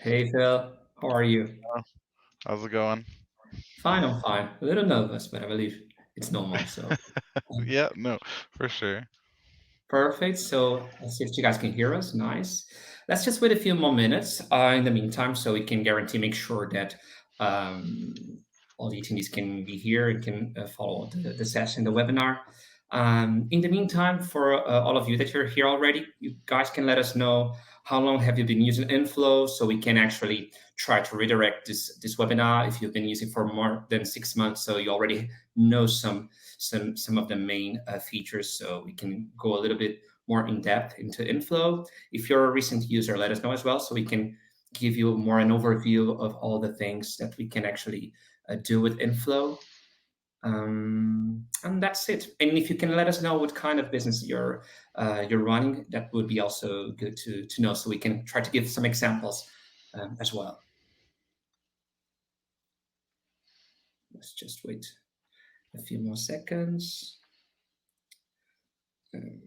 Hey Phil, how are you? Oh, how's it going? Fine, I'm fine. A little nervous, but I believe it's normal. So Yeah, no, for sure. perfect. So let's see if you guys can hear us. Nice. Let's just wait a few more minutes in the meantime, so we can guarantee make sure that all the attendees can be here and can follow the session, the webinar. In the meantime, for all of you that are here already, you guys can let us know how long have you been using inFlow, so we can actually try to redirect this webinar if you've been using for more than 6 months, so you already know some of the main features, so we can go a little bit more in depth into inFlow. If you're a recent user, let us know as well, so we can give you more an overview of all the things that we can actually do with inFlow. And that's it. And if you can let us know what kind of business you're running, that would be also good to know, so we can try to give some examples as well. Let's just wait a few more seconds. Um,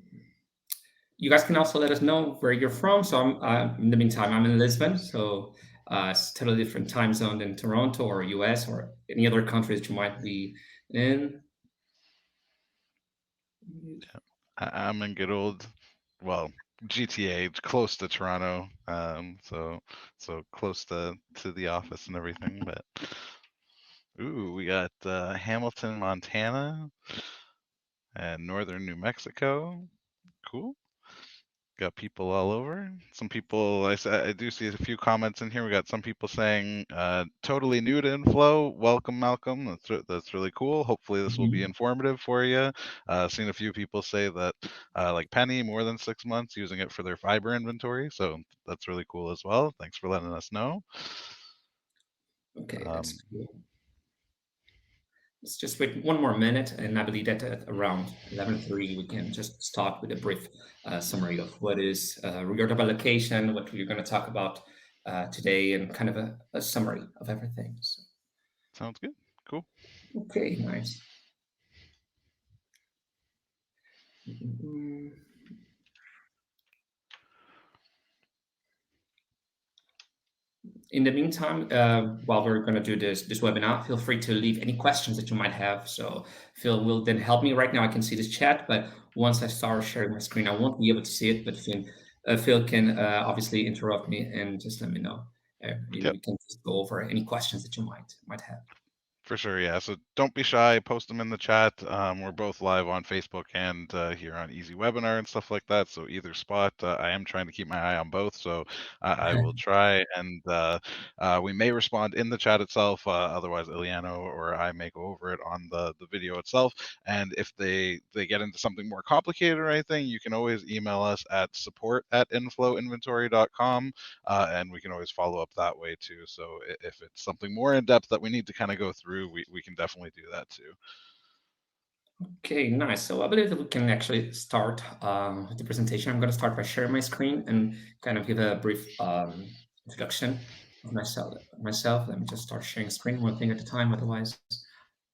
you guys can also let us know where you're from. So in the meantime, I'm in Lisbon, so it's a totally different time zone than Toronto or US or any other country that you might be in. I'm in good old, well, GTA, close to Toronto, so close to the office and everything. But ooh, we got Hamilton, Montana, and northern New Mexico. Cool. Got people all over. Some people, I do see a few comments in here. We got some people saying, totally new to inFlow. Welcome, Malcolm. That's really cool. Hopefully this will be Mhm. informative for you. Seen a few people say that, like Penny, more than 6 months using it for their fiber inventory. So that's really cool as well. Thanks for letting us know. Okay, Um, that's cool. Let's just wait one more minute, and I believe that at around 11:30 we can just start with a brief summary of what is Reorder allocation, what we're going to talk about today, and kind of a summary of everything. So, Sounds good. Cool. okay, nice. Mm, In the meantime, while we're going to do this webinar, feel free to leave any questions that you might have. So Phil will then help me. Right now, I can see this chat, but once I start sharing my screen, I won't be able to see it. But Phil can obviously interrupt me and just let me know. Yep. We can just go over any questions that you might have. For sure, yeah. So don't be shy. Post them in the chat. We're both live on Facebook and here on Easy Webinar and stuff like that. So either spot, I am trying to keep my eye on both. So I will try, and we may respond in the chat itself. Otherwise, Eliano or I may go over it on the video itself. And if they get into something more complicated or anything, you can always email us at support@inflowinventory.com, and we can always follow up that way too. So if it's something more in depth that we need to kind of go through, we can definitely do that too. Okay, nice. So I believe that we can actually start with the presentation. I'm going to start by sharing my screen and kind of give a brief introduction of myself. Let me just start sharing screen one thing at a time. Otherwise,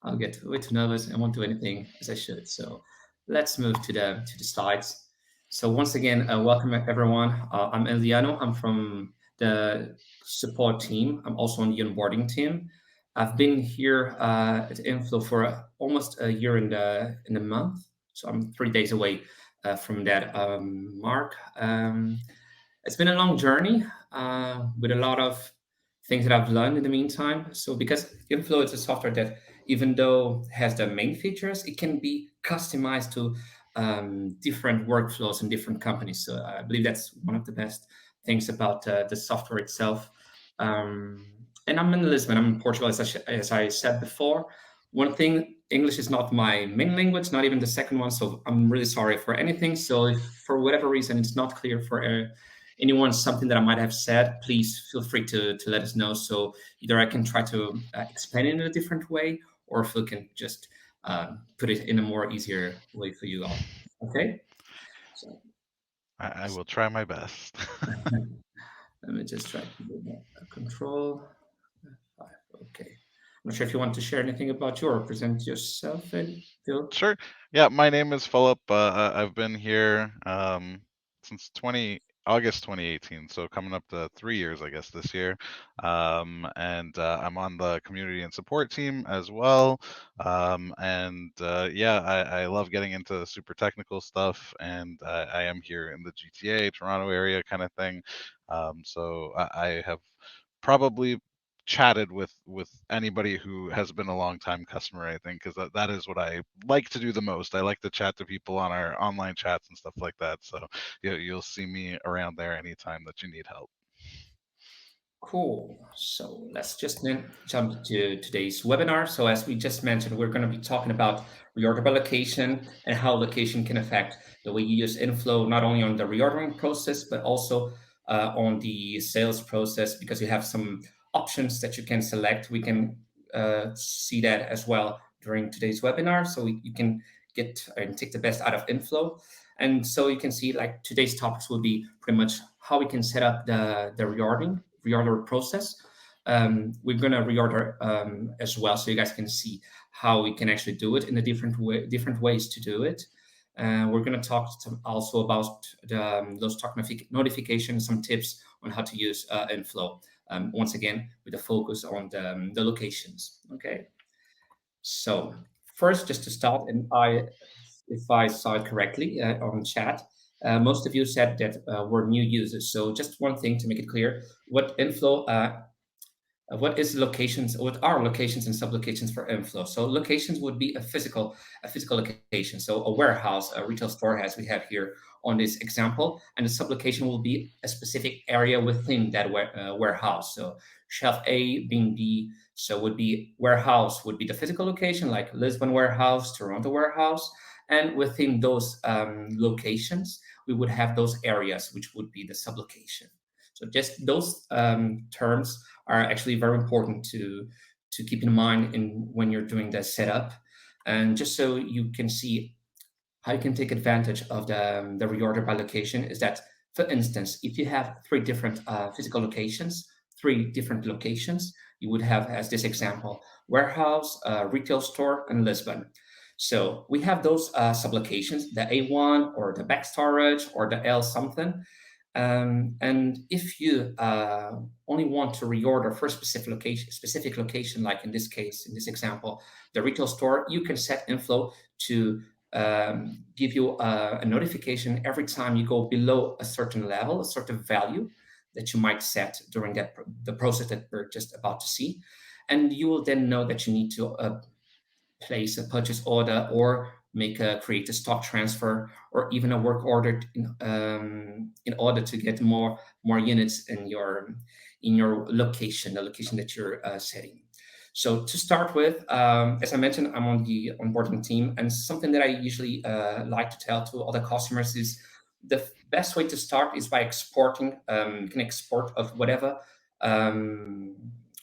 I'll get way too nervous and won't do anything as I should. So let's move to the slides. So once again, welcome everyone. I'm Eliano. I'm from the support team. I'm also on the onboarding team. I've been here at inFlow for almost a year in a month, so I'm 3 days away from that mark. It's been a long journey with a lot of things that I've learned in the meantime. So because inFlow is a software that, even though has the main features, it can be customized to different workflows in different companies. So I believe that's one of the best things about the software itself. And I'm in Lisbon. I'm in Portugal, as I said before. One thing, English is not my main language, not even the second one. So I'm really sorry for anything. So if for whatever reason it's not clear for anyone something that I might have said, please feel free to let us know. So either I can try to explain it in a different way, or if we can just put it in a more easier way for you all. Okay. So I will try my best. let me just try to do that. Control five. Okay. I'm not sure if you want to share anything about you or present yourself, Phil. Sure. Yeah, my name is Philip. I've been here since August 2018, so coming up to 3 years, I guess, this year. And I'm on the community and support team as well. And yeah, I love getting into super technical stuff, and I am here in the GTA, Toronto area kind of thing. So I have probably chatted with anybody who has been a long time customer, I think, because that is what I like to do the most. I like to chat to people on our online chats and stuff like that. So you'll see me around there anytime that you need help. Cool. So let's just then jump to today's webinar. So as we just mentioned, we're going to be talking about reorder by location and how location can affect the way you use inFlow, not only on the reordering process, but also on the sales process, because you have some options that you can select. We can see that as well during today's webinar. So you can get and take the best out of inFlow. And so you can see like today's topics will be pretty much how we can set up the reorder process. We're going to reorder as well, so you guys can see how we can actually do it in the different ways to do it. We're going to talk also about those stock notifications, some tips on how to use inFlow. Once again, with a focus on the locations. Okay. So first, just to start, and if I saw it correctly on chat, most of you said that we're new users. So just one thing to make it clear: what inflow what is locations, what are locations and sublocations for inFlow? So locations would be a physical location, so a warehouse, a retail store, as we have here on this example, and the sublocation will be a specific area within that warehouse. So shelf A being B, so would be warehouse would be the physical location, like Lisbon warehouse, Toronto warehouse, and within those locations, we would have those areas, which would be the sublocation. So just those terms are actually very important to keep in mind in when you're doing the setup, and just so you can see how you can take advantage of the reorder by location is that, for instance, if you have three different physical locations, three different locations, you would have, as this example, warehouse, retail store, and Lisbon. So we have those sublocations, the A1 or the back storage or the L something. And if you only want to reorder for a specific location, like in this case, in this example, the retail store, you can set inFlow to give you a notification every time you go below a certain level, a certain value that you might set during the process that we're just about to see, and you will then know that you need to place a purchase order or create a stock transfer or even a work order in order to get more units in your location, the location that you're setting. So to start with, as I mentioned, I'm on the onboarding team, and something that I usually like to tell to other customers is the best way to start is by exporting. You can export of whatever um,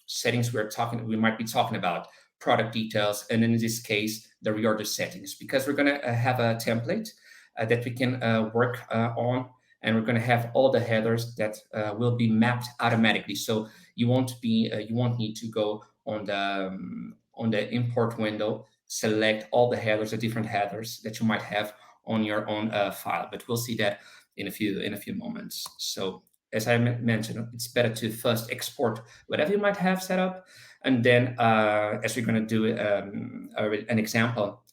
settings we might be talking about, product details, and in this case, the reorder settings, because we're going to have a template that we can work on, and we're going to have all the headers that will be mapped automatically. So you won't need to go on the import window, select all the headers, the different headers that you might have on your own file. But we'll see that in a few moments. So as I mentioned, it's better to first export whatever you might have set up, and then, as we're going to do an example,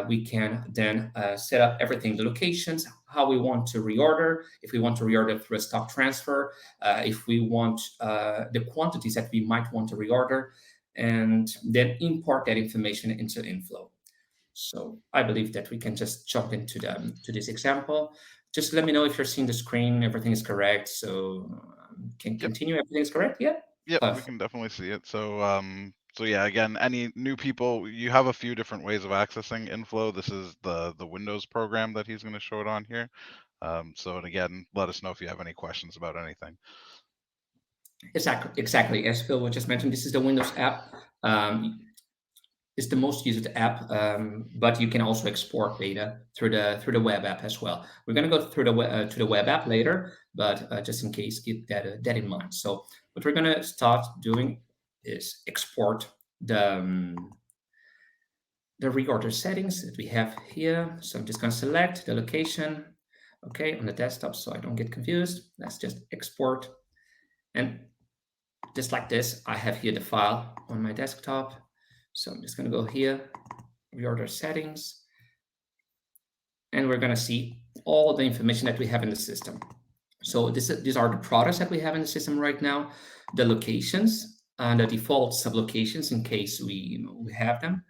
we can then set up everything, the locations, how we want to reorder, if we want to reorder through a stock transfer, if we want the quantities that we might want to reorder, and then import that information into inFlow. So I believe that we can just jump into to this example. Just let me know if you're seeing the screen, everything is correct. So can Yep, continue, everything is correct? Yeah, yep, we perfect. can definitely see it. So yeah, again, any new people, you have a few different ways of accessing inFlow. This is the Windows program that he's going to show it on here. So and again, let us know if you have any questions about anything. Exactly. As Phil just mentioned, this is the Windows app. It's the most used app, but you can also export data through the web app as well. We're going to go through to the web app later, but just in case, keep that in mind. So what we're going to start doing is export the reorder settings that we have here. So I'm just going to select the location. okay, on the desktop, so I don't get confused. Let's just export. And just like this, I have here the file on my desktop. So I'm just going to go here, reorder settings, and we're going to see all the information that we have in the system. So these are the products that we have in the system right now, the locations, and the default sublocations in case we have them.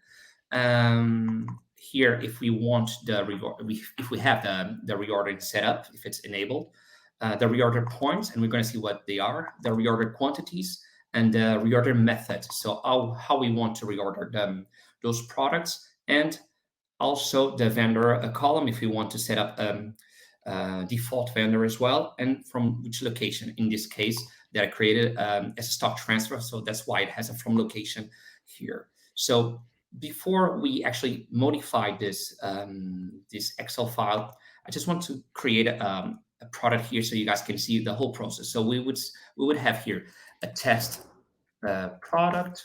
Here, if we want if we have the reordering set up, if it's enabled, the reorder points, and we're going to see what they are, the reorder quantities, and the reorder method. So how we want to reorder them, those products, and also the vendor column if we want to set up default vendor as well, and from which location. In this case, that I created as a stock transfer, so that's why it has a from location here. So before we actually modify this Excel file, I just want to create a product here so you guys can see the whole process. So we would have here a test product.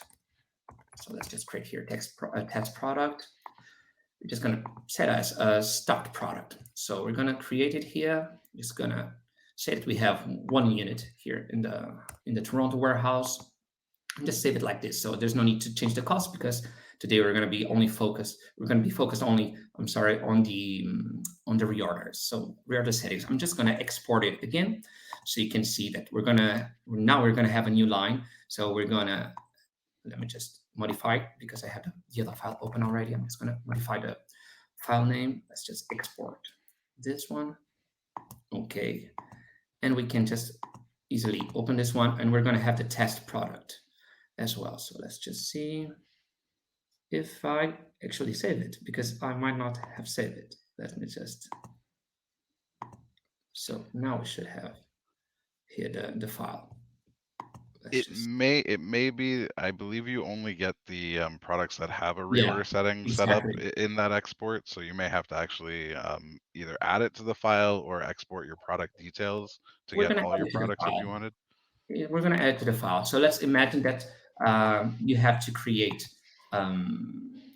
So let's just create here test product. We're just going to set as a stock product. So we're going to create it here. Just going to say that we have one unit here in the Toronto warehouse, and just save it like this. So there's no need to change the cost because today we're going to be focused only, I'm sorry, on the reorders. So reorder settings. I'm just going to export it again so you can see that we're going to have a new line. So we're going to, let me just modify it because I have the other file open already. I'm just going to modify the file name. Let's just export this one. Okay. And we can just easily open this one, and we're going to have the test product as well. So let's just see if I actually save it, because I might not have saved it. Let me just, so now we should have here the file. Let's just, It may be, I believe you only get the products that have a yeah, reorder setting set up exactly. in that export, so you may have to actually either add it to the file or export your product details to We're get going to all add your it to the products if you file. wanted. Yeah, we're going to add it to the file. So let's imagine that you have to create,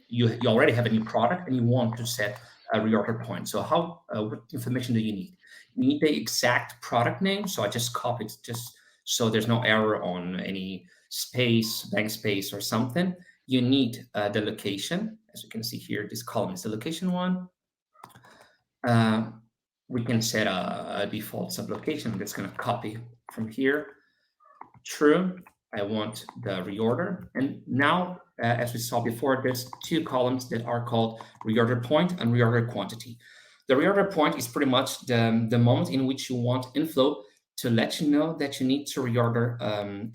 you already have a new product and you want to set a reorder point. So what information do you need? You need the exact product name. So I just copied just so there's no error on any space, blank space or something. You need the location. As you can see here, this column is the location one. Uh, we can set a default sublocation that's going to copy from here. True, I want the reorder. And now, as we saw before, there's two columns that are called reorder point and reorder quantity. The reorder point is pretty much the moment in which you want inFlow to let you know that you need to reorder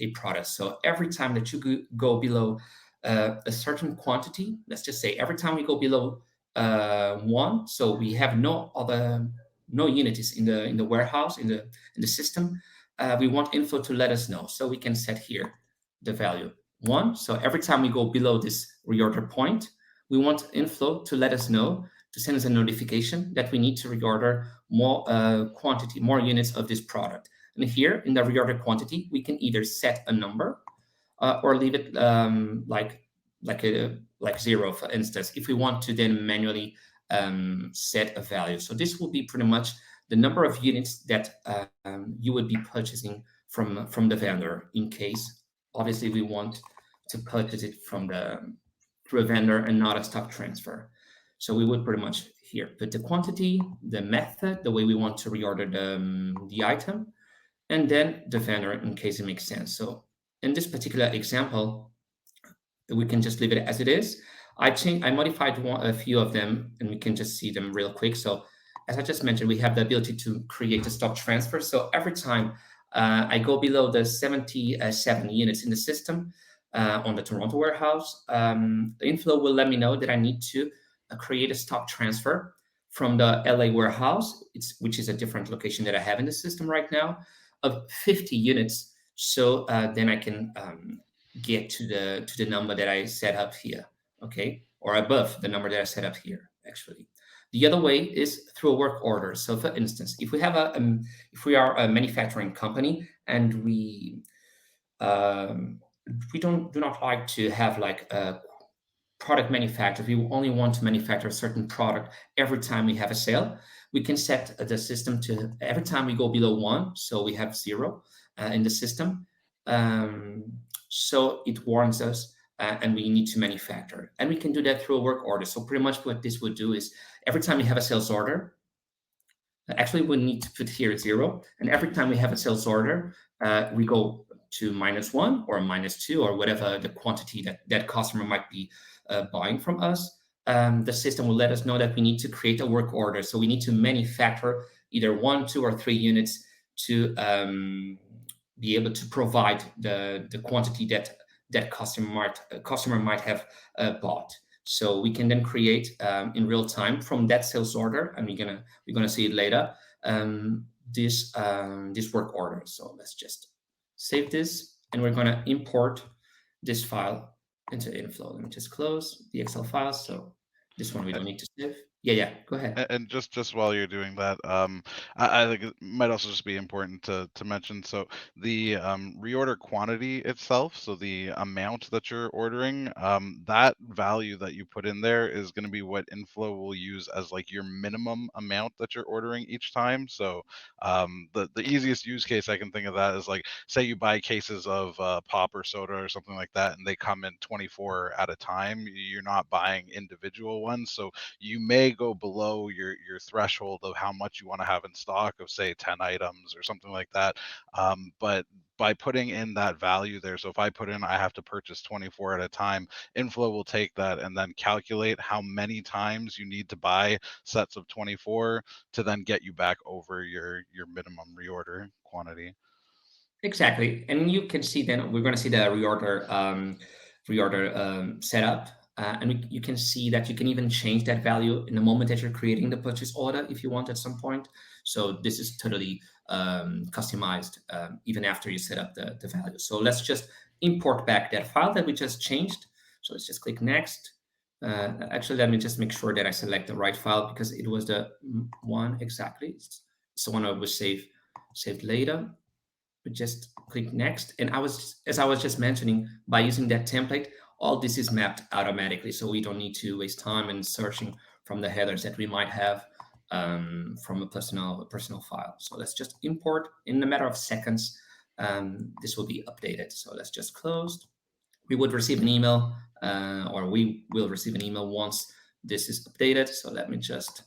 a product. So every time that you go below a certain quantity, let's just say every time we go below one, so we have no units in the warehouse in the system, we want inFlow to let us know. So we can set here the value 1. So every time we go below this reorder point, we want inFlow to let us know, to send us a notification that we need to reorder more quantity, more units of this product. And here in the reorder quantity, we can either set a number or leave it like 0, for instance, if we want to then manually set a value. So this will be pretty much the number of units that you would be purchasing from the vendor, in case obviously we want to purchase it through a vendor and not a stock transfer. So we would pretty much here put the quantity, the method, the way we want to reorder the item, and then the vendor in case it makes sense. So in this particular example, we can just leave it as it is. I modified a few of them, and we can just see them real quick. So as I just mentioned, we have the ability to create a stock transfer. So every time I go below the 77 units in the system on the Toronto warehouse, the inFlow will let me know that I need to create a stock transfer from the LA warehouse, which is a different location that I have in the system right now, of 50 units. So then I can get to the number that I set up here, okay, or above the number that I set up here. Actually, the other way is through a work order. So, for instance, if we are a manufacturing company and um, we do not like to have like a product manufactured. We only want to manufacture a certain product every time we have a sale. we can set the system to every time we go below one, so we have zero in the system. Um, so it warns us, and we need to manufacture. And we can do that through a work order. So pretty much what this would do is every time we have a sales order, actually, we need to put here zero. And every time we have a sales order, we go to -1 or -2 or whatever the quantity that customer might be buying from us. The system will let us know that we need to create a work order. So we need to manufacture either one, two, or three units to be able to provide the quantity that customer might have bought. So we can then create in real time from that sales order, and we're gonna see it later. This work order. So let's just save this, and we're gonna import this file into inFlow. Let me just close the Excel file. So this one we don't need to save. Yeah, yeah. Go ahead. And just while you're doing that, I think it might also just be important to mention. So the reorder quantity itself, so the amount that you're ordering, that value that you put in there is going to be what inFlow will use as like your minimum amount that you're ordering each time. So the easiest use case I can think of that is like, say you buy cases of pop or soda or something like that, and they come in 24 at a time. You're not buying individual ones, so you may go below your threshold of how much you want to have in stock of say 10 items or something like that. But by putting in that value there, so if I put in I have to purchase 24 at a time, inFlow will take that and then calculate how many times you need to buy sets of 24 to then get you back over your minimum reorder quantity. Exactly, and you can see then we're going to see the reorder setup, and you can see that you can even change that value in the moment that you're creating the purchase order if you want at some point. So this is totally customized even after you set up the value. So let's just import back that file that we just changed. So let's just click next. Actually, let me just make sure that I select the right file because it was the one exactly. It's the one I was saved later. We just click next. And as I was just mentioning, by using that template, all this is mapped automatically. So we don't need to waste time in searching from the headers that we might have from a personal file. So let's just import in a matter of seconds. This will be updated. So let's just close. We would receive an email, or we will receive an email once this is updated. So let me just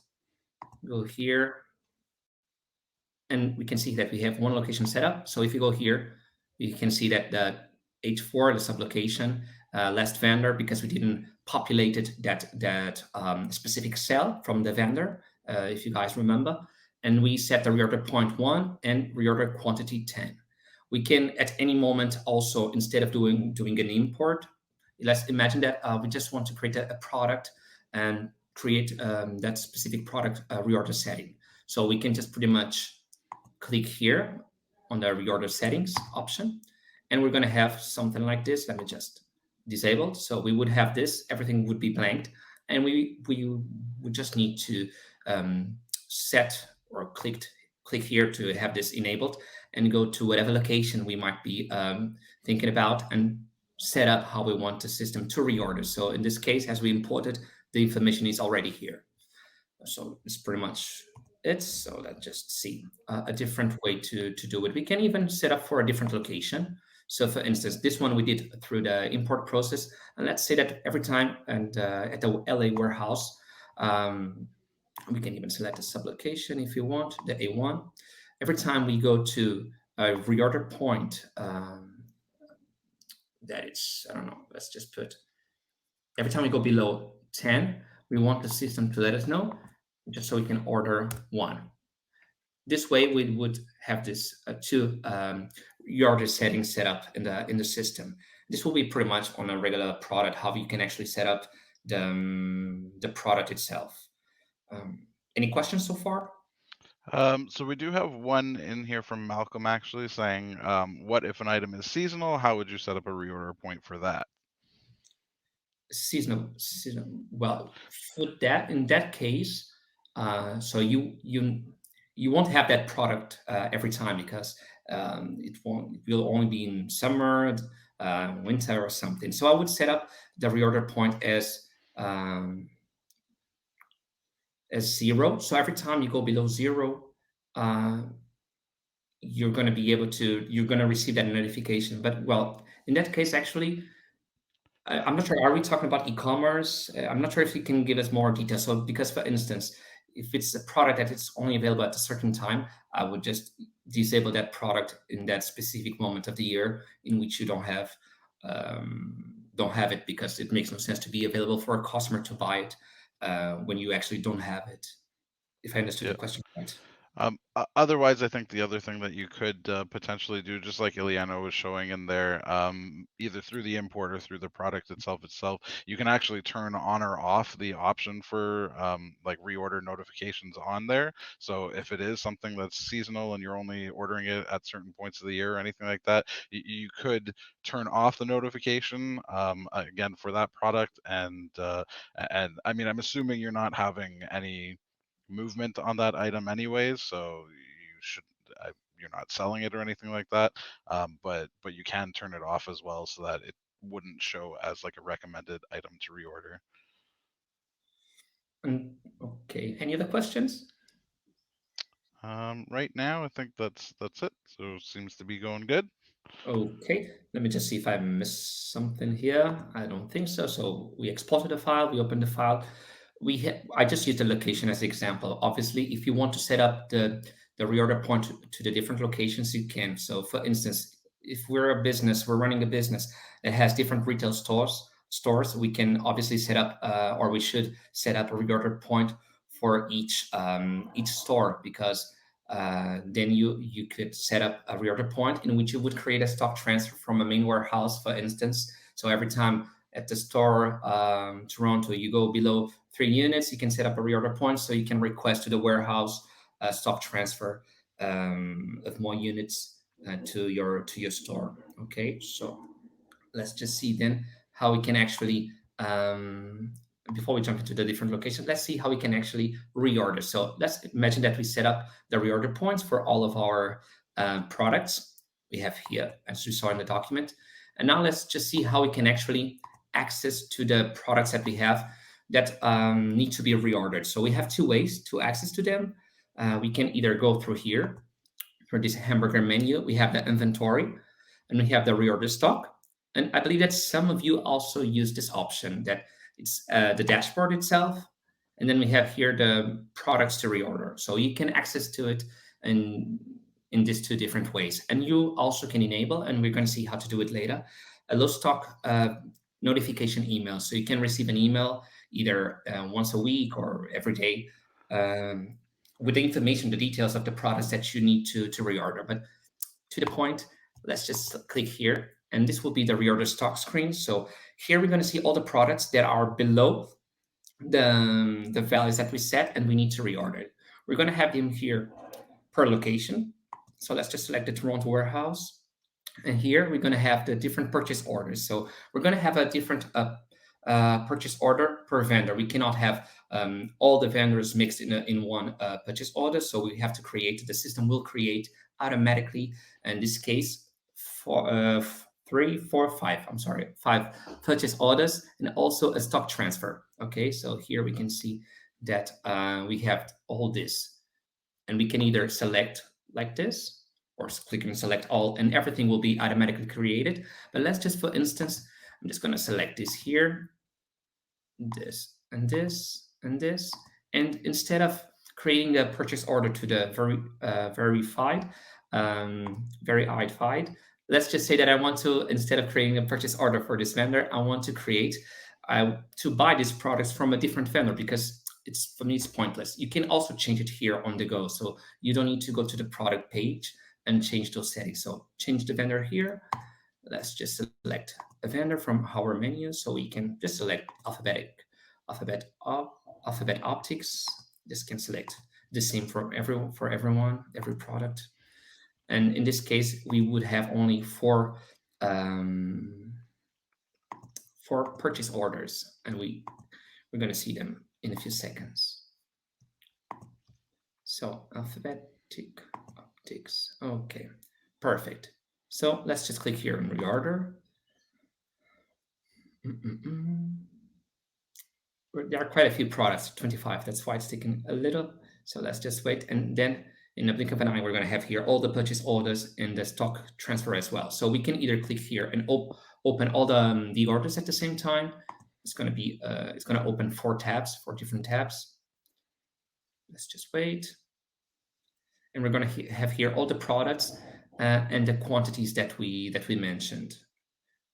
go here, and we can see that we have one location set up. So if you go here, you can see that the H4, the sublocation, last vendor, because we didn't populated that specific cell from the vendor, if you guys remember, and we set the reorder point 1 and reorder quantity 10. We can at any moment also, instead of doing an import, let's imagine that we just want to create a product and create that specific product reorder setting. So we can just pretty much click here on the reorder settings option, and we're going to have something like this. Let me just disable. So we would have this, everything would be blanked, and we would just need to set or click here to have this enabled and go to whatever location we might be thinking about and set up how we want the system to reorder. So in this case, as we imported, the information is already here. So it's pretty much it. So let's just see a different way to do it. We can even set up for a different location. So for instance, this one we did through the import process. And let's say that every time and at the LA warehouse, we can even select a sublocation if you want, the A1. Every time we go to a reorder point, that it's, I don't know, let's just put every time we go below 10, we want the system to let us know just so we can order one. This way, we would have this two reorder settings set up in the system. This will be pretty much on a regular product, how you can actually set up the product itself. Any questions so far? So we do have one in here from Malcolm actually saying, what if an item is seasonal? How would you set up a reorder point for that? Seasonal. Well, for that, in that case, so you won't have that product every time because it will only be in summer, winter, or something. So I would set up the reorder point as 0. So every time you go below 0, uh, you're going to be able to you're going to receive that notification. But well, in that case, actually, I'm not sure. Are we talking about e-commerce? I'm not sure if you can give us more details. So, because for instance, if it's a product that it's only available at a certain time, I would just disable that product in that specific moment of the year in which you don't have it, because it makes no sense to be available for a customer to buy it when you actually don't have it. If I understood the Yeah. question right. Otherwise, I think the other thing that you could potentially do, just like Eliano was showing in there, either through the import or through the product itself, you can actually turn on or off the option for like reorder notifications on there. So if it is something that's seasonal and you're only ordering it at certain points of the year or anything like that, you could turn off the notification again for that product. And I mean, I'm assuming you're not having any movement on that item anyways, so you should you're not selling it or anything like that. But you can turn it off as well so that it wouldn't show as like a recommended item to reorder. Okay. Any other questions? Right now, I think that's it. So seems to be going good. Okay, let me just see if I missed something here. I don't think so. So we exported the file, we opened the file. I just used the location as an example. Obviously, if you want to set up the reorder point to the different locations, you can. So for instance, if we're a business, we're running a business that has different retail stores, we can obviously set up, or we should set up a reorder point for each store, because then you could set up a reorder point in which you would create a stock transfer from a main warehouse, for instance. So every time at the store, Toronto, you go below 3 units, you can set up a reorder point, so you can request to the warehouse stock transfer of more units to your store. Okay, so let's just see then how we can actually before we jump into the different locations, let's see how we can actually reorder. So let's imagine that we set up the reorder points for all of our products we have here, as you saw in the document. And now let's just see how we can actually access to the products that we have that need to be reordered. So we have two ways to access to them. We can either go through here for this hamburger menu. We have the inventory and we have the reorder stock. And I believe that some of you also use this option, that it's the dashboard itself. And then we have here the products to reorder. So you can access to it in these two different ways. And you also can enable, and we're going to see how to do it later, a low stock notification email. So you can receive an email either once a week or every day, um, with the information, the details of the products that you need to reorder. But to the point, let's just click here, and this will be the reorder stock screen. So here we're going to see all the products that are below the values that we set, and we need to reorder it. We're going to have them here per location. So let's just select the Toronto warehouse. And here we're going to have the different purchase orders. So we're going to have a different purchase order per vendor. We cannot have all the vendors mixed in one purchase order. So we have to create, the system will create automatically, in this case, for three, four, five, I'm sorry, five purchase orders and also a stock transfer. Okay, so here we can see that we have all this, and we can either select like this or click and select all, and everything will be automatically created. But let's just, for instance, I'm just going to select this here, this and this and this, and instead of creating a purchase order to the verified, let's just say that I want to, instead of creating a purchase order for this vendor, I want to create to buy these products from a different vendor, because it's, for me, it's pointless. You can also change it here on the go, so you don't need to go to the product page and change those settings. So change the vendor here. Let's just select a vendor from our menu, so we can just select alphabet optics. This can select the same for everyone, every product. And in this case, we would have only um, four purchase orders, and we're going to see them in a few seconds. So alphabetic optics. Okay, perfect. So let's just click here on reorder. Mm-mm-mm. there are quite a few products, 25. That's why it's taking a little. So let's just wait. And then in the blink of an eye, we're going to have here all the purchase orders and the stock transfer as well. So we can either click here and open all the orders at the same time. It's going to open four different tabs. Let's just wait. And we're going to have here all the products and the quantities that we mentioned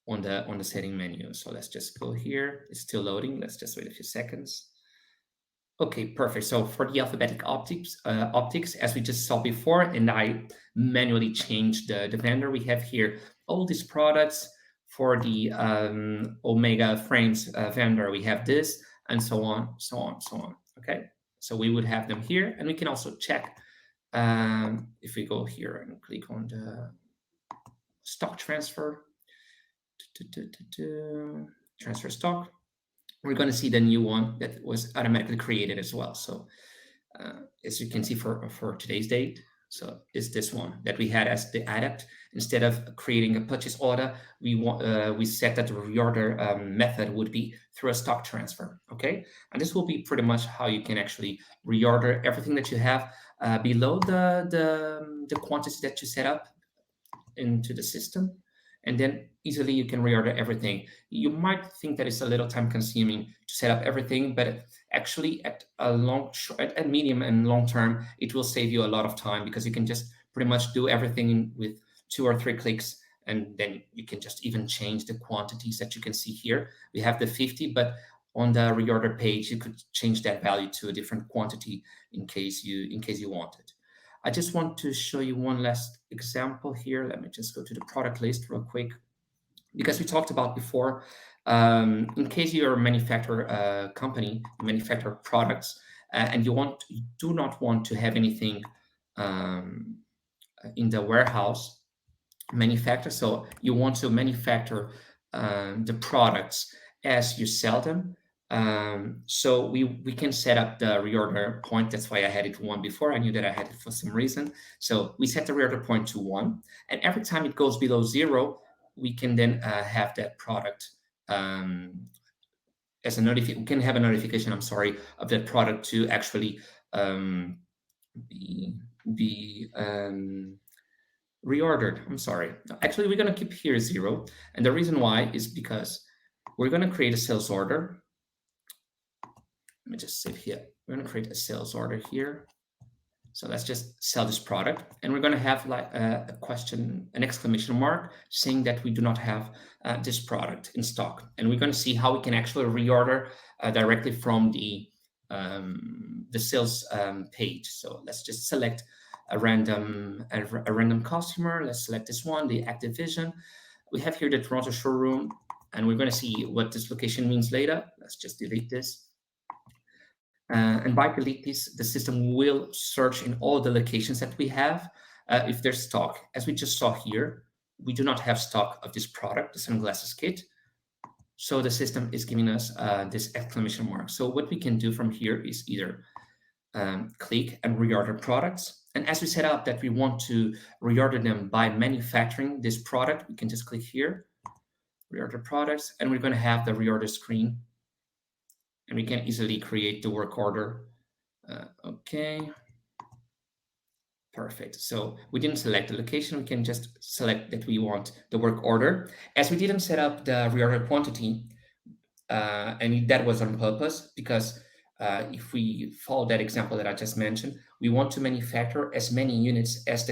on the setting menu. So let's just go here. It's still loading. Let's just wait a few seconds. Okay, perfect. So for the alphabetic optics, as we just saw before, and I manually changed the vendor, we have here all these products. For the Omega frames vendor, we have this, and so on, so on, so on. Okay, so we would have them here, and we can also check if we go here and click on the stock transfer, transfer stock, we're going to see the new one that was automatically created as well. So as you can see for today's date, so it's this one that we had as the adapt. Instead of creating a purchase order, we set that the reorder method would be through a stock transfer. Okay, and this will be pretty much how you can actually reorder everything that you have below the quantity that you set up into the system, and then easily you can reorder everything. You might think that it's a little time consuming to set up everything, but actually at medium and long term, it will save you a lot of time because you can just pretty much do everything with 2 or 3 clicks, and then you can just even change the quantities that you can see here. We have the 50, but on the reorder page, you could change that value to a different quantity in case you wanted. I just want to show you one last example here. Let me just go to the product list real quick because we talked about before. In case you're a manufacturer company, you manufacture products, and you do not want to have anything um, in the warehouse manufacture. So you want to manufacture the products as you sell them. So we can set up the reorder point. That's why I had it 1 before. I knew that I had it for some reason. So we set the reorder point to 1, and every time it goes below 0, we can then have that product as a notification. We can have a notification. I'm sorry, of that product to actually um, be reordered. I'm sorry. Actually, we're going to keep here 0. And the reason why is because we're going to create a sales order. Let me just save here. We're going to create a sales order here. So let's just sell this product. And we're going to have like a question, an exclamation mark, saying that we do not have this product in stock. And we're going to see how we can actually reorder directly from the sales page. So let's just select a random customer. Let's select this one, the Activision. We have here the Toronto showroom, and we're going to see what this location means later. Let's just delete this. And by delete this, the system will search in all the locations that we have if there's stock. As we just saw here, we do not have stock of this product, the sunglasses kit. So the system is giving us this exclamation mark. So what we can do from here is either click and reorder products. And as we set up that we want to reorder them by manufacturing this product, we can just click here, reorder products, and we're going to have the reorder screen. And we can easily create the work order. Okay. Perfect. So we didn't select the location. We can just select that we want the work order. As we didn't set up the reorder quantity, and that was on purpose because if we follow that example that I just mentioned, we want to manufacture as many units as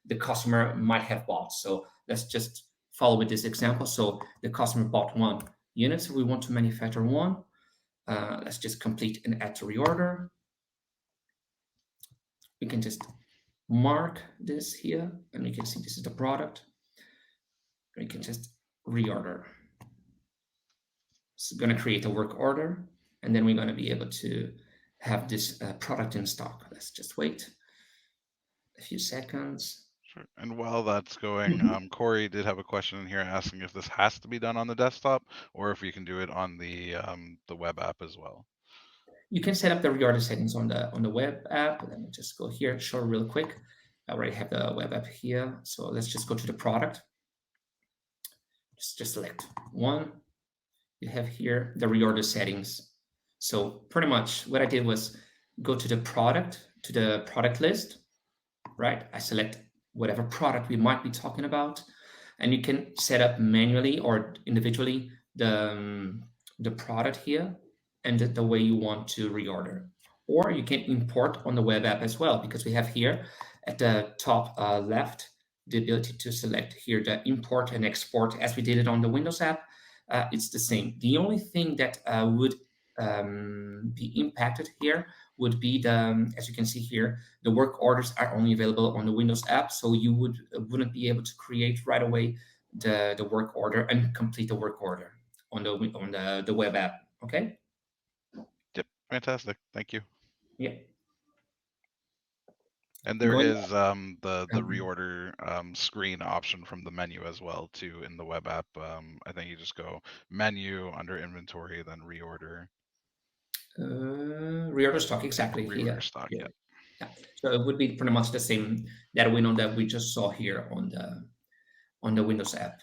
the customer might have bought. So let's just follow with this example. So the customer bought 1 unit, so we want to manufacture 1. Let's just complete and add to reorder. We can just mark this here, and we can see this is the product. We can just reorder. It's going to create a work order, and then we're going to be able to have this product in stock. Let's just wait a few seconds. Sure. And while that's going, Corey did have a question in here asking if this has to be done on the desktop or if you can do it on the web app as well. You can set up the reorder settings on the web app. Let me just go here, show real quick. I already have the web app here. So let's just go to the product. Just select 1. You have here the reorder settings. So pretty much what I did was go to the product list, right? I select whatever product we might be talking about, and you can set up manually or individually the product here and the way you want to reorder. Or you can import on the web app as well, because we have here at the top left the ability to select here the import and export as we did it on the Windows app. It's the same. The only thing that would be impacted here would be as you can see here, the work orders are only available on the Windows app, so you wouldn't be able to create right away the work order and complete the work order on the web app. Okay. Yep, fantastic. Thank you. Yeah. And there Going. is the reorder screen option from the menu as well too in the web app. I think you just go menu under inventory, then reorder, Reorder stock exactly reorder here. stock. Here. Yep. Yeah. So it would be pretty much the same that window that we just saw here on the Windows app.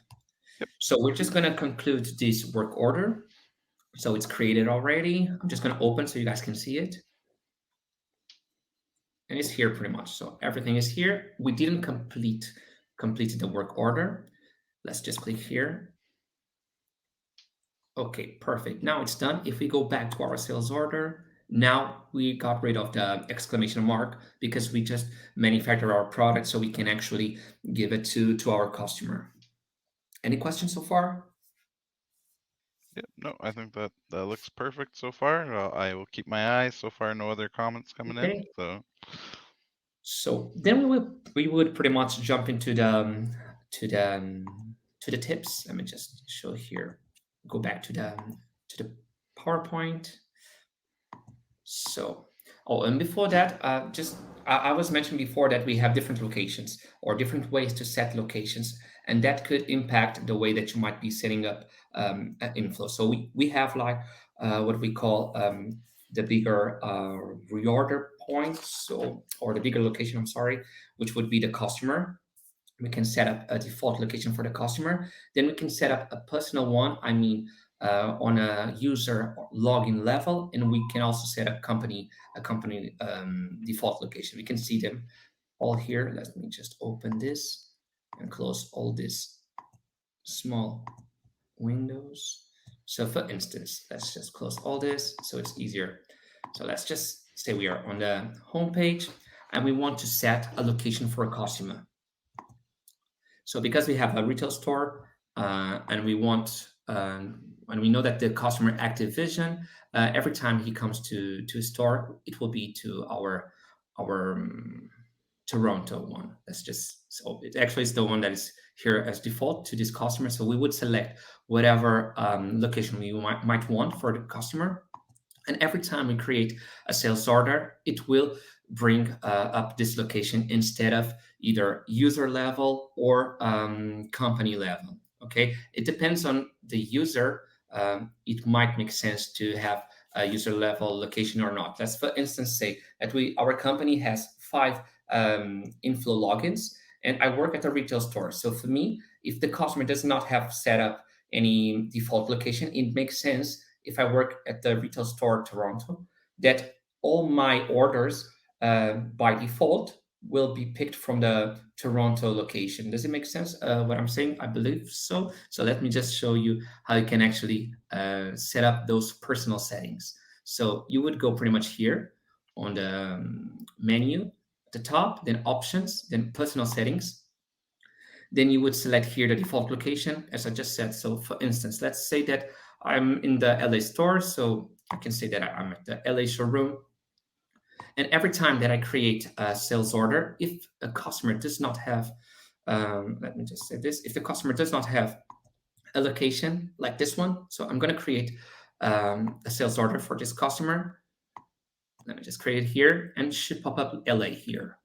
Yep. So we're just gonna conclude this work order. So it's created already. I'm just gonna open so you guys can see it. And it's here pretty much. So everything is here. We didn't complete the work order. Let's just click here. Okay, perfect. Now it's done. If we go back to our sales order, now we got rid of the exclamation mark because we just manufacture our product so we can actually give it to our customer. Any questions so far? Yep. No, I think that looks perfect so far. I will keep my eyes. So far, no other comments coming in. Okay. So So then we would pretty much jump into to the to the tips. Let me just show here. Go back to the PowerPoint. So, oh, and before that, just I was mentioning before that we have different locations or different ways to set locations, and that could impact the way that you might be setting up inflow. So we have like what we call the bigger reorder point, so or the bigger location. I'm sorry, which would be the customer. We can set up a default location for the customer. Then we can set up a personal one. I mean, on a user login level, and we can also set a company default location. We can see them all here. Let me just open this and close all these small windows. So, for instance, let's just close all this so it's easier. So let's just say we are on the home page and we want to set a location for a customer. So because we have a retail store and we want and we know that the customer active vision every time he comes to a store, it will be to our Toronto one. That's just so it actually is the one that is here as default to this customer. So we would select whatever location we might want for the customer, and every time we create a sales order, it will bring up this location instead of either user level or company level. Okay, it depends on the user. It might make sense to have a user level location or not. Let's, for instance, say that our company has five inFlow logins, and I work at a retail store. So for me, if the customer does not have set up any default location, it makes sense if I work at the retail store Toronto, that all my orders by default will be picked from the Toronto location. Does it make sense what I'm saying? I believe so. So let me just show you how you can actually set up those personal settings. So you would go pretty much here on the menu at the top, then options, then personal settings. Then you would select here the default location, as I just said. So for instance, let's say that I'm in the LA store. So I can say that I'm at the LA showroom. And every time that I create a sales order, if a customer does not have, let me just say this, if the customer does not have a location like this one, so I'm going to create a sales order for this customer. Let me just create it here and it should pop up LA here.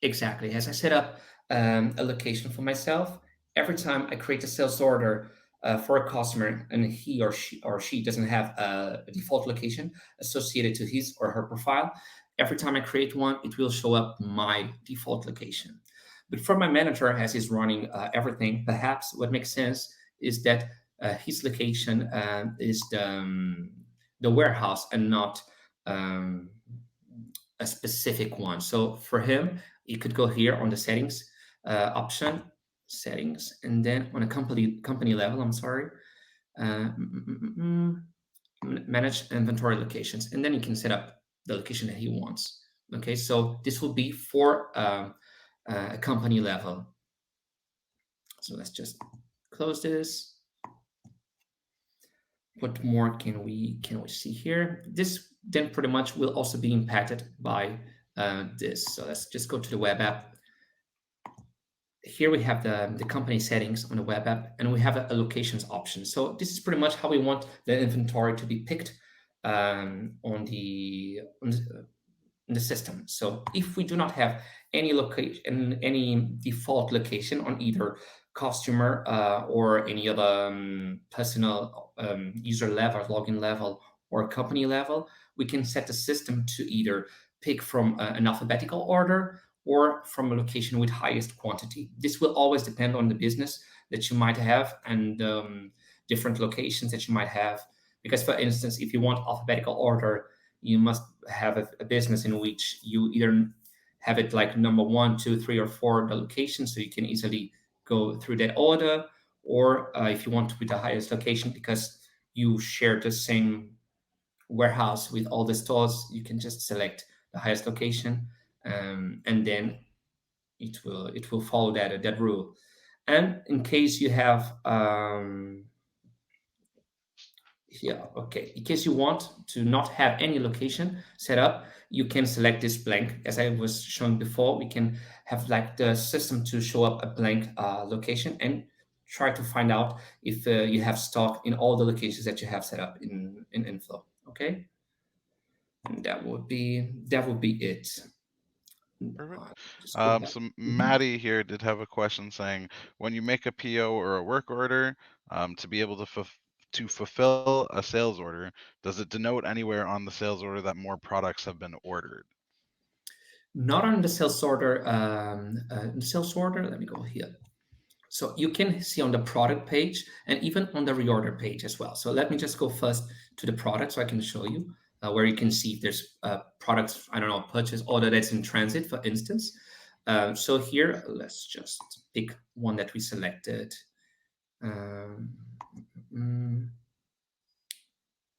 Exactly. As I set up a location for myself, every time I create a sales order for a customer and he or she doesn't have a default location associated to his or her profile, every time I create one, it will show up my default location. But for my manager, as he's running everything, perhaps what makes sense is that his location is the warehouse and not um, a specific one. So for him, you could go here on the settings option, settings, and then on a company level. I'm sorry, uh, mm, mm, mm, mm, manage inventory locations, and then you can set up the location that he wants. Okay, so this will be for a company level. So let's just close this. What more can we see here? This then pretty much will also be impacted by this. So let's just go to the web app. Here we have the company settings on the web app, and we have a locations option. So this is pretty much how we want the inventory to be picked on the system. So if we do not have any location, any default location on either customer or any other personal user level, login level, or company level, we can set the system to either pick from an alphabetical order or from a location with highest quantity. This will always depend on the business that you might have and different locations that you might have. Because, for instance, if you want alphabetical order, you must have a business in which you either have it like number one, two, three, or four, the location, so you can easily go through that order. Or if you want with the highest location, because you share the same warehouse with all the stores, you can just select the highest location, and then it will follow that rule. And in case you have yeah, okay. In case you want to not have any location set up, you can select this blank. As I was showing before, we can have like the system to show up a blank location and try to find out if you have stock in all the locations that you have set up in inFlow. Okay, and that would be it. Perfect. Just go back. So Mhm. Maddie here did have a question saying, when you make a PO or a work order, to be able to fulfill a sales order, does it denote anywhere on the sales order that more products have been ordered? Not on the sales order. The sales order. Let me go here. So you can see on the product page and even on the reorder page as well. So let me just go first to the product so I can show you where you can see if there's products, I don't know, purchase order that's in transit, for instance. So here, let's just pick one that we selected. Um, mm,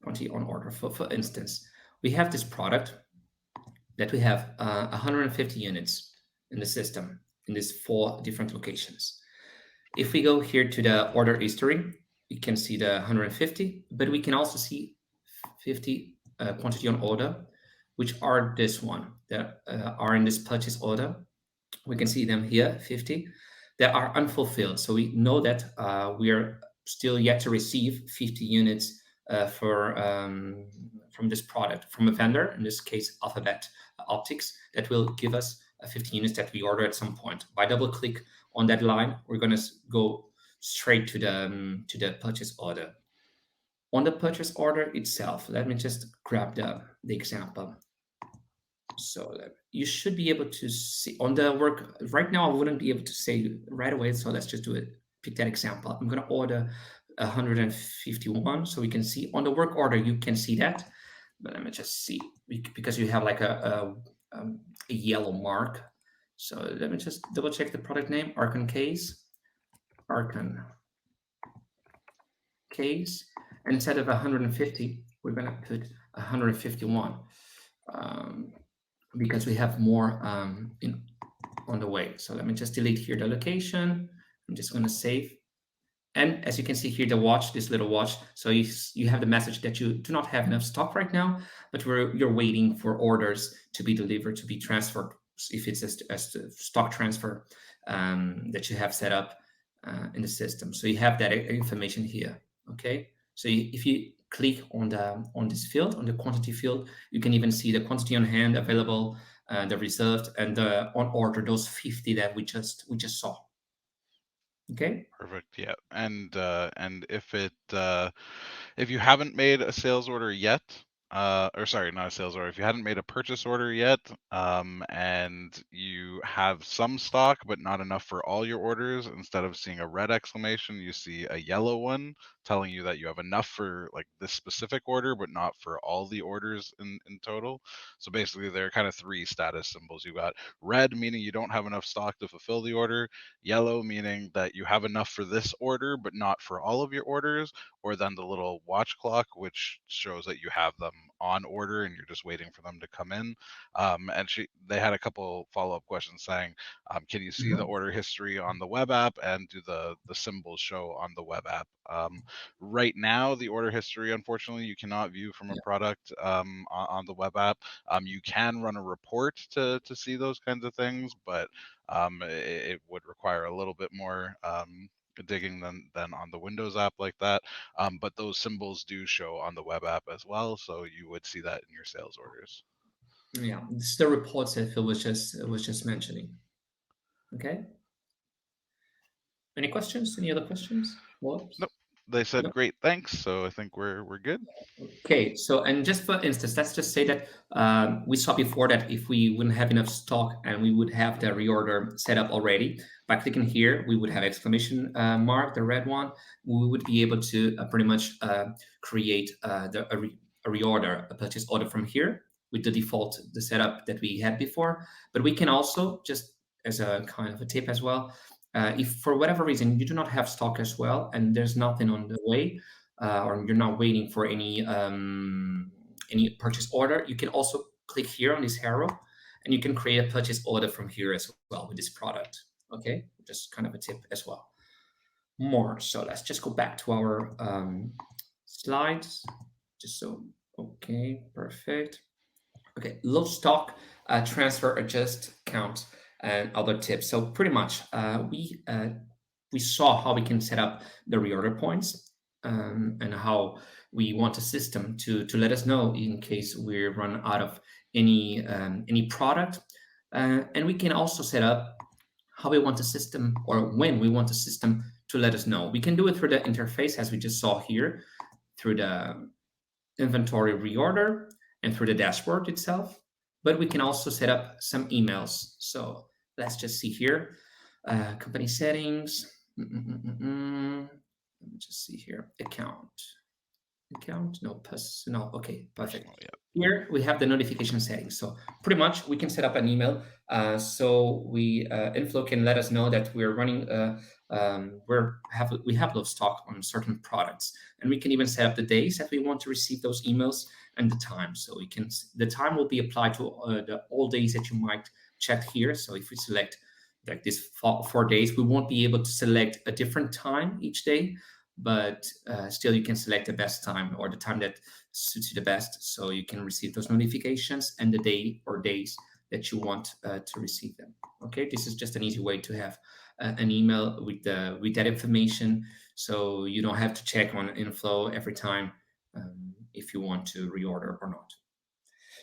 Quantity on order, for instance. We have this product that we have 150 units in the system in these four different locations. If we go here to the order history, we can see the 150, but we can also see 50 quantity on order, which are this one that are in this purchase order. We can see them here, 50, that are unfulfilled. So we know that we are still yet to receive 50 units from this product from a vendor, in this case, Alphabet Optics, that will give us 50 units that we order at some point. By double click on that line, we're going to go straight to the purchase order. On the purchase order itself, let me just grab the example. So you should be able to see on the work right now. I wouldn't be able to say right away. So let's just do it. Pick that example. I'm going to order 151. So we can see on the work order, you can see that. But let me just see because you have like a yellow mark. So let me just double check the product name, Archon Case. Archon Case. And instead of 150, we're going to put 151. Um, because we have more on the way. So let me just delete here the location. I'm just going to save. And as you can see here, the watch, this little watch. So you have the message that you do not have enough stock right now, but you're waiting for orders to be delivered, to be transferred. If it's a stock transfer that you have set up in the system. So you have that information here. Okay. So if you click on this field, on the quantity field, you can even see the quantity on hand, available, the reserved, and the on order, those 50 that we just saw. Okay. Perfect. Yeah. And if you haven't made a sales order yet, or sorry, not a sales order. If you hadn't made a purchase order yet, and you have some stock but not enough for all your orders, instead of seeing a red exclamation, you see a yellow one telling you that you have enough for like this specific order but not for all the orders in total. So basically, there are kind of three status symbols. You've got red, meaning you don't have enough stock to fulfill the order; yellow, meaning that you have enough for this order but not for all of your orders; or then the little watch clock, which shows that you have them on order and you're just waiting for them to come in. And they had a couple follow-up questions saying, can you see the Mhm. order history on the web app, and do the symbols show on the web app? Right now, the order history, unfortunately, you cannot view from a Yeah. product on the web app. You can run a report to see those kinds of things, but it would require a little bit more digging than on the Windows app like that. But those symbols do show on the web app as well, so you would see that in your sales orders. Yeah, this is the reports that Phil was just mentioning. Okay. Any questions? Any other questions? Whoops. Nope. They said No. great, thanks. So I think we're good. Okay, so and just for instance, let's just say that we saw before that if we wouldn't have enough stock and we would have the reorder set up already, by clicking here, we would have exclamation mark, the red one. We would be able to pretty much create a reorder, a purchase order from here with the default, the setup that we had before. But we can also, just as a kind of a tip as well, if for whatever reason you do not have stock as well and there's nothing on the way, or you're not waiting for any purchase order, you can also click here on this arrow, and you can create a purchase order from here as well with this product. Okay, just kind of a tip as well. More. So let's just go back to our slides. Just so okay, perfect. Okay, load stock, transfer, adjust, count, and other tips. So pretty much, we saw how we can set up the reorder points, and how we want a system to let us know in case we run out of any product, and we can also set up how we want a system or when we want a system to let us know. We can do it through the interface as we just saw here through the inventory reorder and through the dashboard itself. But we can also set up some emails. So let's just see here. Company settings. Let me just see here. Account, no personal. Okay, perfect. Personal, yeah. Here we have the notification settings. So pretty much we can set up an email. So inFlow can let us know that we're running. We have low stock on certain products, and we can even set up the days that we want to receive those emails and the time. So the time will be applied to the all days that you might check here. So if we select like this 4 days, we won't be able to select a different time each day, but still you can select the best time or the time that suits you the best, so you can receive those notifications and the day or days that you want to receive them. Okay, this is just an easy way to have an email with that information, so you don't have to check on inFlow every time if you want to reorder or not.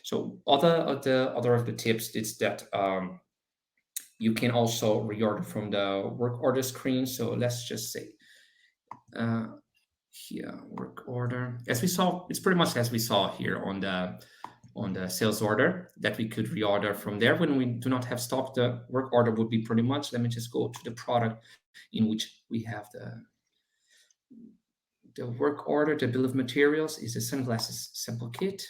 So other of the tips is that you can also reorder from the work order screen. So let's just say uh, here work order, as we saw, it's pretty much as we saw here on the sales order, that we could reorder from there when we do not have stock. The work order would be pretty much, let me just go to the product in which we have the work order. The bill of materials is a sunglasses sample kit.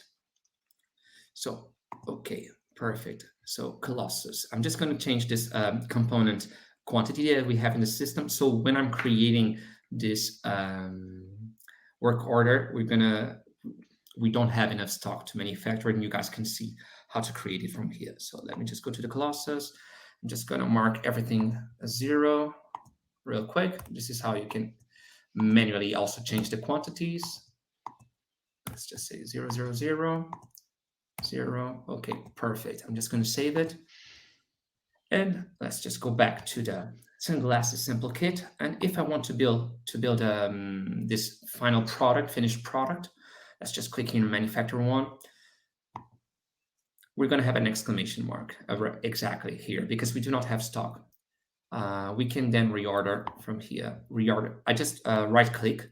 So okay, perfect. So Colossus, I'm just going to change this component quantity that we have in the system. So when I'm creating this work order, we don't have enough stock to manufacture it, and you guys can see how to create it from here. So let me just go to the Colossus. I'm just going to mark everything as 0 real quick. This is how you can manually also change the quantities. Let's just say 000. 0. Okay, perfect. I'm just going to save it. And let's just go back to the sunglasses sample kit. And if I want to build this final product, finished product, let's just click here manufacturer one. We're going to have an exclamation mark exactly here because we do not have stock. We can then reorder from here. Reorder. I just right click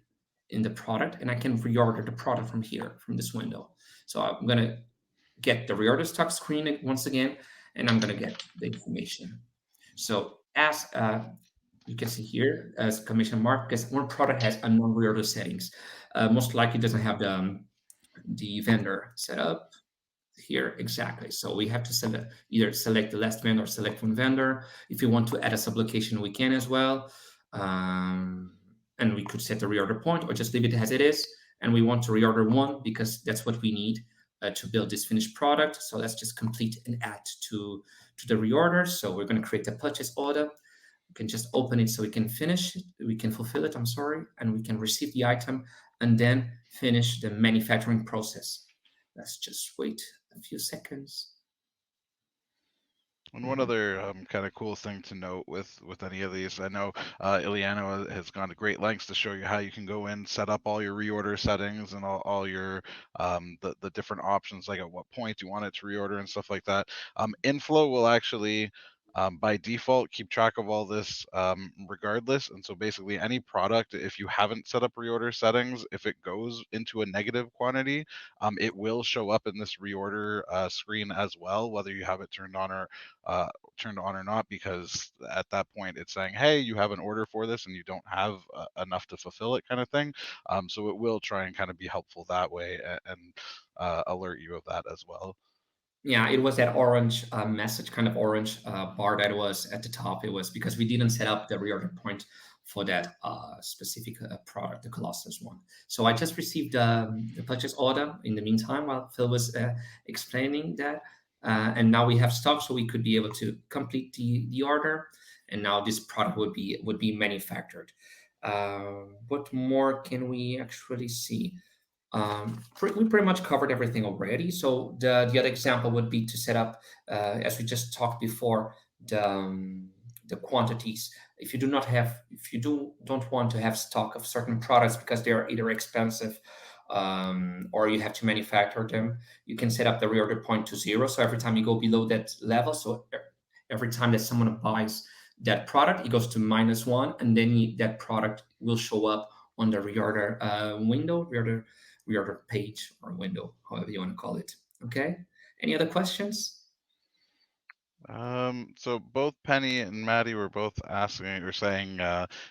in the product, and I can reorder the product from here, from this window. So I'm gonna get the reorder stock screen once again, and I'm gonna get the information. So as you can see here, as commission mark, because one product has unknown reorder settings. Most likely doesn't have the vendor set up here exactly. So we have to either select the last vendor or select one vendor. If you want to add a sublocation, we can as well. And we could set the reorder point or just leave it as it is. And we want to reorder one because that's what we need to build this finished product. So let's just complete and add to the reorder. So we're going to create a purchase order. We can just open it so we can finish it, we can fulfill it, I'm sorry, and we can receive the item and then finish the manufacturing process. Let's just wait a few seconds. And one other kind of cool thing to note with any of these, I know Eliano has gone to great lengths to show you how you can go in, set up all your reorder settings and all your the different options, like at what point you want it to reorder and stuff like that. inFlow will actually by default keep track of all this regardless. And so basically any product, if you haven't set up reorder settings, if it goes into a negative quantity, it will show up in this reorder screen as well, whether you have it uh, turned on or not, because at that point it's saying, hey, you have an order for this and you don't have enough to fulfill it, kind of thing. So it will try and kind of be helpful that way and alert you of that as well. Yeah, it was that orange message, kind of orange bar that was at the top. It was because we didn't set up the reorder point for that specific product, the Colossus one. So I just received the purchase order in the meantime while Phil was explaining that. And now we have stock, so we could be able to complete the order. And now this product would be manufactured. What more can we actually see? We pretty much covered everything already. So the other example would be to set up, as we just talked before, the quantities. If you don't want to have stock of certain products because they are either expensive, or you have to manufacture them, you can set up the reorder point to zero. So every time you go below that level, so every time that someone buys that product, it goes to -1, and then that product will show up on the reorder reorder page or window, however you want to call it. Okay. Any other questions? So both Penny and Maddie were both asking or saying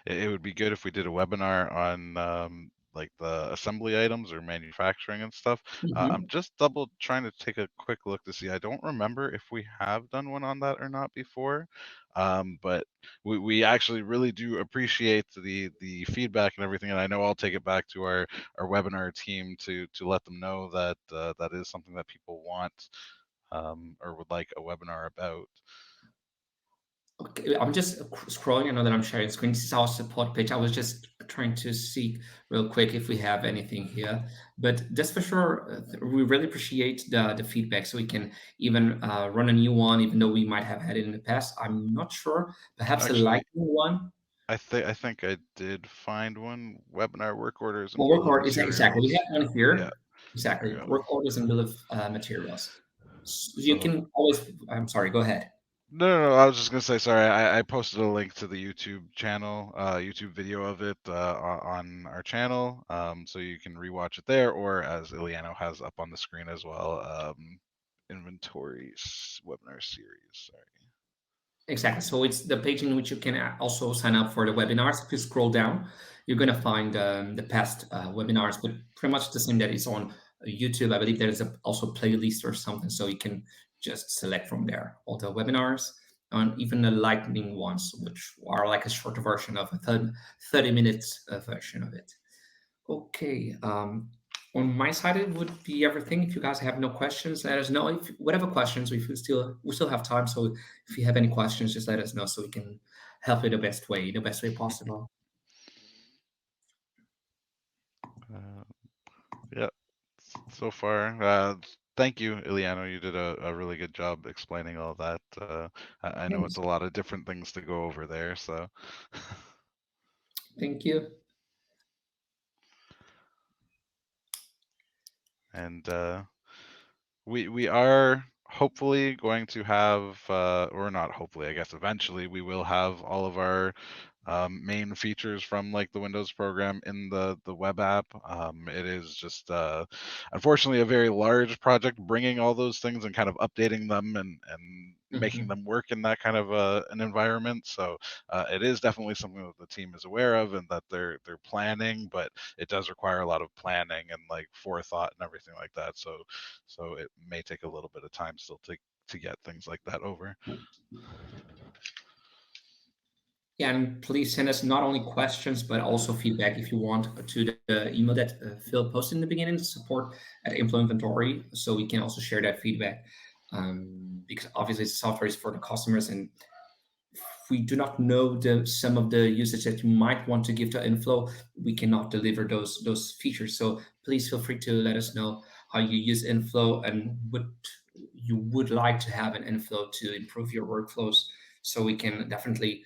it would be good if we did a webinar on like the assembly items or manufacturing and stuff. I'm Mhm. just double trying to take a quick look to see. I don't remember if we have done one on that or not before, but we actually really do appreciate the feedback and everything. And I know I'll take it back to our webinar team to let them know that that is something that people want or would like a webinar about. Okay, I'm just scrolling. I know that I'm sharing screen. This is our support page. I was just trying to see real quick if we have anything here. But that's for sure. We really appreciate the feedback, so we can even run a new one, even though we might have had it in the past. I'm not sure. Perhaps a Actually, lightning one. I think I did find one: webinar work orders and Well, work bill of order is exactly. We materials. have one Yeah, here. there Exactly. we go. Work orders and bill of materials. So you So can always. I'm sorry. Go ahead. no, I was just gonna say sorry. I posted a link to the YouTube channel, YouTube video of it on our channel, so you can rewatch it there, or as Eliano has up on the screen as well, inventories webinar series. Sorry. Exactly. So it's the page in which you can also sign up for the webinars. If you scroll down, you're going to find the past webinars, but pretty much the same that is on YouTube. I believe there is also a playlist or something, so you can just select from there all the webinars and even the lightning ones, which are like a shorter version of a 30 minutes version of it. Okay. On my side, it would be everything. If you guys have no questions, let us know. If whatever questions, we still have time. So if you have any questions, just let us know so we can help you the best way possible. Uh, yeah. So far. Thank you, Eliano. You did a really good job explaining all that. I know it's Thanks. a lot of different things to go over there, so. Thank you. And we are hopefully going to have, or not hopefully, I guess eventually we will have all of our main features from like the Windows program in the web app. It is just unfortunately a very large project, bringing all those things and kind of updating them and making Mhm. them work in that kind of an environment. So it is definitely something that the team is aware of and that they're planning, but it does require a lot of planning and like forethought and everything like that. So it may take a little bit of time still to get things like that over. Yeah, and please send us not only questions but also feedback if you want to the email that Phil posted in the beginning, support at inFlow Inventory, so we can also share that feedback. Because obviously, software is for the customers, and we do not know the some of the usage that you might want to give to inFlow, we cannot deliver those features. So please feel free to let us know how you use inFlow and what you would like to have in inFlow to improve your workflows. So we can definitely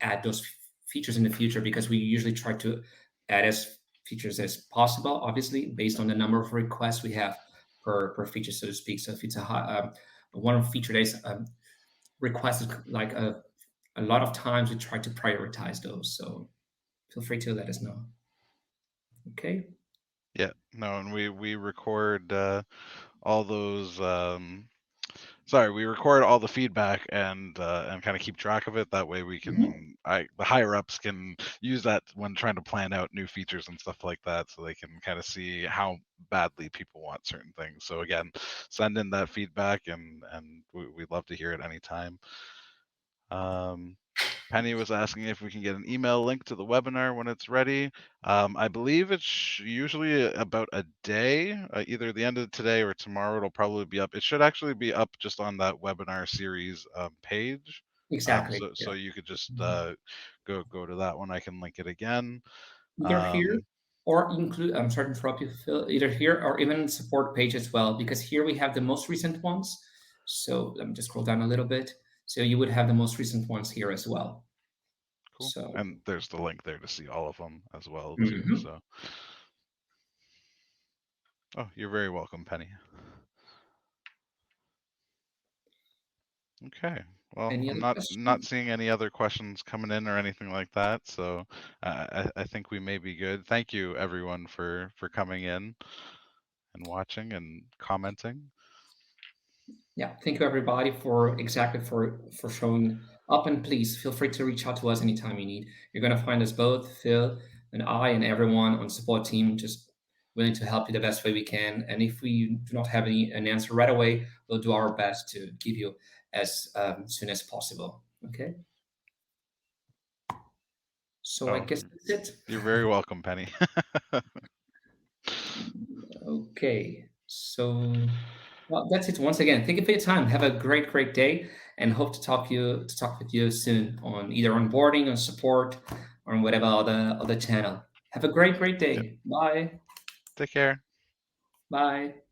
add those features in the future, because we usually try to add as features as possible, obviously based on the number of requests we have per feature, so to speak. So if it's a one feature that is requested like a lot of times, we try to prioritize those. So feel free to let us know. Okay. Yeah, no, and we record all those sorry, we record all the feedback and kind of keep track of it. That way we Mhm. can the higher ups can use that when trying to plan out new features and stuff like that, so they can kind of see how badly people want certain things. So again, send in that feedback and we'd love to hear it anytime. Um, Penny was asking if we can get an email link to the webinar when it's ready. I believe it's usually about a day, either the end of today or tomorrow. It'll probably be up. It should actually be up just on that webinar series page. Exactly. So Yeah. you could just go to that one. I can link it again. Either here Um, or include, I'm sorry to interrupt you, Phil, either here or even support page as well, because here we have the most recent ones. So let me just scroll down a little bit. So you would have the most recent ones here as well. cool. So, And there's the link there to see all of them as well too. mhm. So, oh, you're very welcome, Penny. Okay. Well, Any I'm other not questions? seeing any other questions coming in or anything like that, so I think we may be good. Thank you everyone for coming in and watching and commenting. Yeah, thank you everybody for exactly for showing up, and please feel free to reach out to us anytime you need. You're gonna find us both, Phil and I, and everyone on support team, just willing to help you the best way we can. And if we do not have an answer right away, we'll do our best to give you as soon as possible. Okay, so I Oh, guess that's it. you're very welcome, Penny. Okay, so well, that's it. Once again, thank you for your time. Have a great day, and hope to talk with you soon on either onboarding or support or on whatever other channel. Have a great Yep. day. Bye. Take care. Bye.